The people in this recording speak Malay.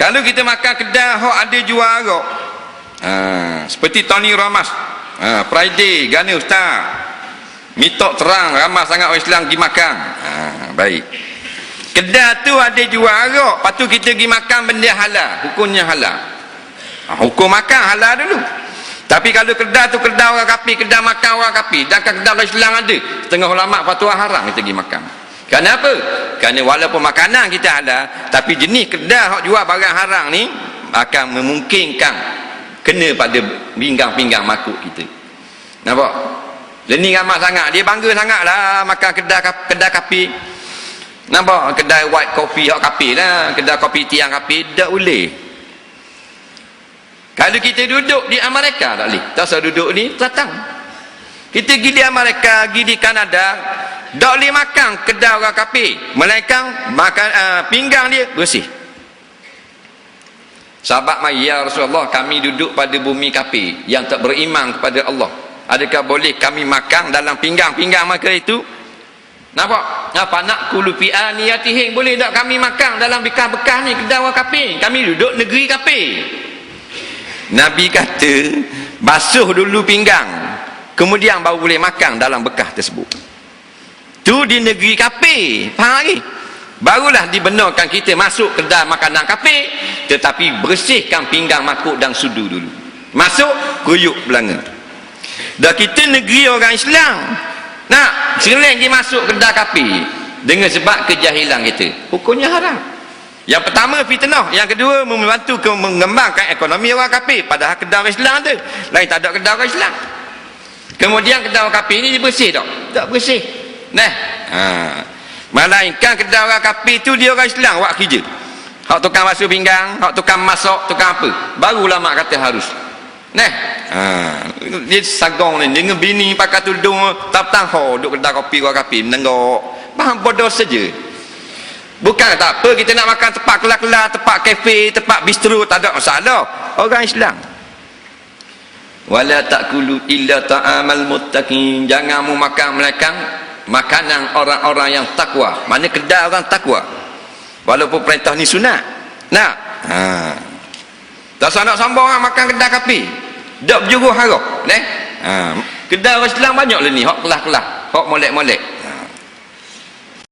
Kalau kita makan kedai hok ada jual arak, seperti Tony Ramas, Friday gana ustaz mitok terang ramai sangat orang Islam pergi makan, baik, kedai tu ada jual arak, lepas tu kita pergi makan benda halal, hukumnya halal. Hukum makan halal dulu. Tapi kalau kedai tu kedai orang kafir, kedai makan orang kafir, dan kedai orang Islam ada, setengah ulama fatwa haram kita pergi makan. Kenapa? Kerana walaupun makanan kita halal, tapi jenis kedai hok jual barang haram ni akan memungkinkan kena pada pinggang-pinggang makuk kita. Nampak? Ini ramai sangat, dia bangga sangatlah makan kedai kapi. Nampak? Kedai white coffee hok kapi lah, kedai kopi tiang kapi, tak boleh. Kalau kita duduk di Amerika tak boleh. Tak usah duduk ni, datang. Kita pergi di Amerika, pergi di Kanada, tak boleh makan kedai orang kafir, melainkan makan pinggang dia bersih. Sahabat mai, ya Rasulullah, kami duduk pada bumi kafir yang tak beriman kepada Allah, adakah boleh kami makan dalam pinggang-pinggang mereka itu? Nampak? Apa nak kulupi aniyatihim, boleh tak kami makan dalam bekas-bekas ni kedai orang kafir? Kami duduk negeri kafir. Nabi kata basuh dulu pinggang, kemudian baru boleh makan dalam bekas tersebut. Tu di negeri kafir, faham lagi? Barulah dibenarkan kita masuk kedai makanan kafir, tetapi bersihkan pinggang makuk dan sudu dulu. Masuk kuyuk belanga. Dah kita negeri orang Islam, nak serang dia masuk kedai kafir dengan sebab kejahilan kita, hukumnya haram. Yang pertama fitnah, yang kedua membantu mengembangkan ekonomi orang kafir, padahal kedai orang Islam tu lain, tak ada kedai orang Islam. Kemudian kedai orang kafir ni bersih tak? Tak bersih. Nah, melainkan kedai orang kafir tu dia orang Islam buat kerja. Hak tukang basuh pinggang, hak tukang masak, tukang apa, baru ulama kata harus. Nah, dia sagong ni dengan bini pakai tudung tap-tap duk kedai kopi orang kafir menenggok. Faham bodoh saja. Bukan tak apa kita nak makan tempat kelas-kelas, tempat kafe, tempat bistro, tak ada masalah. Orang Islam. Wala ta'kulu illa ta'amal muttaqin. Jangan mu makan melainkan makanan orang-orang yang takwa. Mana kedai orang takwa. Walaupun perintah ni sunat. Nah, tak usah nak sambung orang makan kedai kafe. Dak berjuruh haram, kedai orang Islam banyak lah ni, hak kelas-kelas, hak molek-molek.